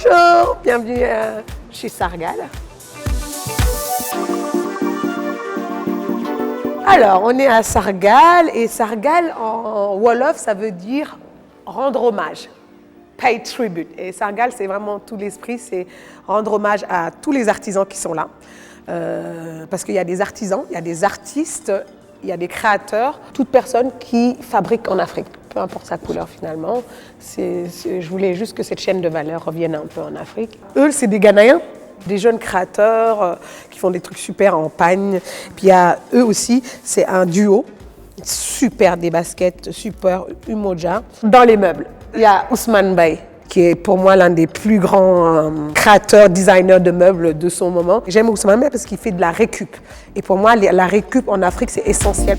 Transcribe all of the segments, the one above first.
Bonjour, bienvenue chez Sargal. Alors, on est à Sargal et Sargal en Wolof, ça veut dire rendre hommage, pay tribute. Et Sargal, c'est vraiment tout l'esprit, c'est rendre hommage à tous les artisans qui sont là. Parce qu'il y a des artisans, il y a des artistes, il y a des créateurs, toute personne qui fabrique en Afrique, peu importe sa couleur finalement. Je voulais juste que cette chaîne de valeur revienne un peu en Afrique. Eux, c'est des Ghanéens, des jeunes créateurs qui font des trucs super en pagne. Puis il y a eux aussi, c'est un duo, super des baskets, super Umoja. Dans les meubles, il y a Ousmane Baye, qui est pour moi l'un des plus grands créateurs, designers de meubles de son moment. J'aime Ousmane Baye parce qu'il fait de la récup. Et pour moi, la récup en Afrique, c'est essentiel.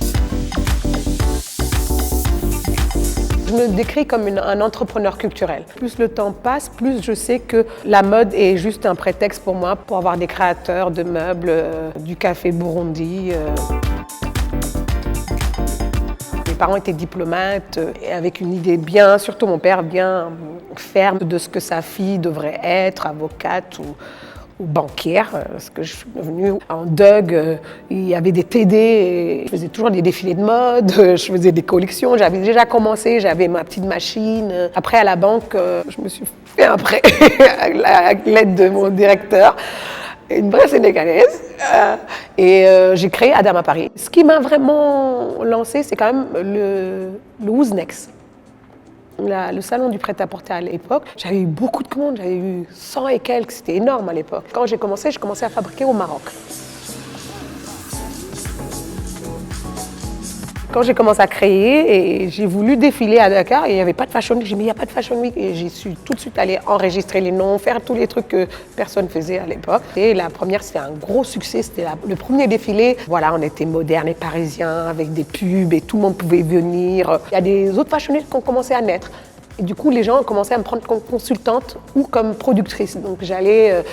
Je me décris comme un entrepreneur culturel. Plus le temps passe, plus je sais que la mode est juste un prétexte pour moi pour avoir des créateurs de meubles, du café Burundi. Mes parents étaient diplomates avec une idée bien, surtout mon père, bien ferme de ce que sa fille devrait être, avocate ou banquière, parce que je suis devenue en DUG, il y avait des TD, et je faisais toujours des défilés de mode, je faisais des collections, j'avais déjà commencé, j'avais ma petite machine. Après à la banque, je me suis fait un prêt avec l'aide de mon directeur, une vraie Sénégalaise, et j'ai créé Adama Paris. Ce qui m'a vraiment lancé, c'est quand même le Wouznex. Le salon du prêt-à-porter à l'époque, j'avais eu beaucoup de commandes, j'avais eu 100 et quelques, c'était énorme à l'époque. Quand j'ai commencé à fabriquer au Maroc. Quand j'ai commencé à créer et j'ai voulu défiler à Dakar, et il n'y avait pas de Fashion Week, j'ai dit mais il n'y a pas de Fashion Week, et j'ai su tout de suite aller enregistrer les noms, faire tous les trucs que personne ne faisait à l'époque. Et la première, c'était un gros succès, c'était le premier défilé. Voilà, on était modernes et parisiens avec des pubs et tout le monde pouvait venir. Il y a des autres Fashion Week qui ont commencé à naître. Et du coup, les gens ont commencé à me prendre comme consultante ou comme productrice. Donc j'allais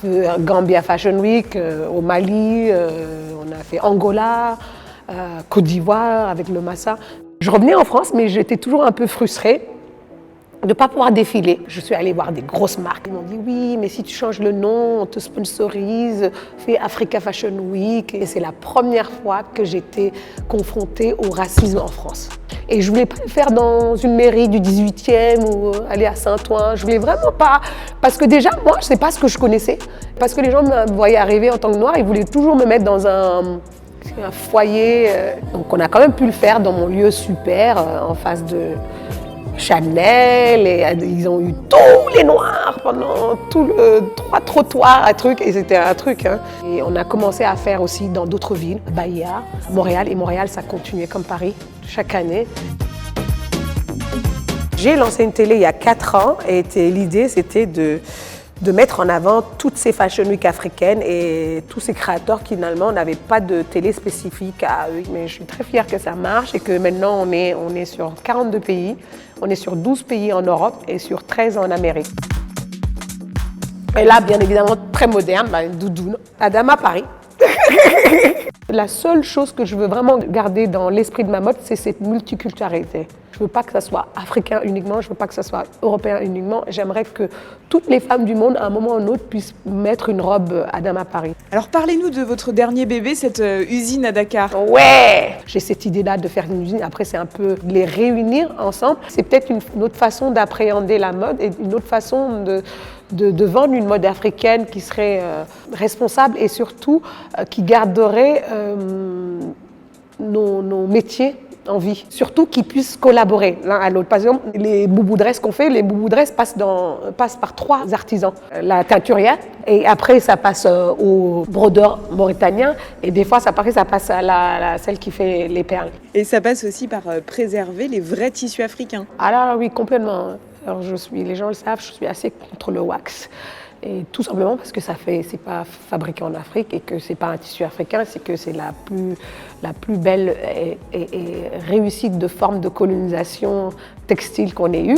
à Gambia Fashion Week, au Mali, on a fait Angola, Côte d'Ivoire avec le Massa. Je revenais en France, mais j'étais toujours un peu frustrée de ne pas pouvoir défiler. Je suis allée voir des grosses marques. Ils m'ont dit oui, mais si tu changes le nom, on te sponsorise, fais Africa Fashion Week. Et c'est la première fois que j'étais confrontée au racisme en France. Et je voulais pas le faire dans une mairie du 18e ou aller à Saint-Ouen. Je voulais vraiment pas. Parce que déjà, moi, je sais pas ce que je connaissais. Parce que les gens me voyaient arriver en tant que noire, ils voulaient toujours me mettre dans un foyer. Donc on a quand même pu le faire dans mon lieu super, en face de Chanel, et ils ont eu tous les noirs pendant tout le 3 trottoirs à truc, et c'était un truc. Hein. Et on a commencé à faire aussi dans d'autres villes, Bahia, Montréal, et Montréal ça continuait comme Paris chaque année. J'ai lancé une télé il y a 4 ans et l'idée c'était de mettre en avant toutes ces Fashion Week africaines et tous ces créateurs qui finalement n'avaient pas de télé spécifique à eux. Mais je suis très fière que ça marche et que maintenant on est sur 42 pays, on est sur 12 pays en Europe et sur 13 en Amérique. Et là, bien évidemment, très moderne, doudoune, Adama Paris. La seule chose que je veux vraiment garder dans l'esprit de ma mode, c'est cette multiculturalité. Je ne veux pas que ça soit africain uniquement, je ne veux pas que ça soit européen uniquement. J'aimerais que toutes les femmes du monde, à un moment ou à un autre, puissent mettre une robe Adama Paris. Alors parlez-nous de votre dernier bébé, cette usine à Dakar. Ouais! J'ai cette idée-là de faire une usine, après c'est un peu les réunir ensemble. C'est peut-être une autre façon d'appréhender la mode et une autre façon de vendre une mode africaine qui serait responsable et surtout qui garderait nos métiers en vie. Surtout qu'ils puissent collaborer l'un à l'autre. Par exemple, les boubou dress qu'on fait, les boubou dress passent par 3 artisans. La teinturière, et après ça passe au brodeur mauritanien, et des fois ça passe à celle qui fait les perles. Et ça passe aussi par préserver les vrais tissus africains. Ah là oui, complètement. Alors les gens le savent, je suis assez contre le wax. Et tout simplement parce que c'est pas fabriqué en Afrique et que c'est pas un tissu africain, c'est que c'est la plus belle et réussite de forme de colonisation textile qu'on ait eue.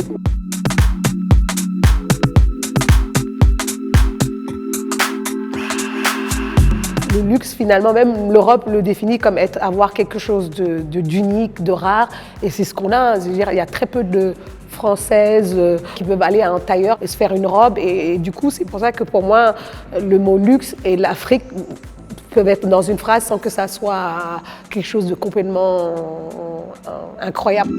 Le luxe, finalement, même l'Europe le définit comme avoir quelque chose d'unique, de rare. Et c'est ce qu'on a. C'est-à-dire, il y a très peu de Françaises qui peuvent aller à un tailleur et se faire une robe. Et du coup, c'est pour ça que pour moi, le mot luxe et l'Afrique peuvent être dans une phrase sans que ça soit quelque chose de complètement incroyable.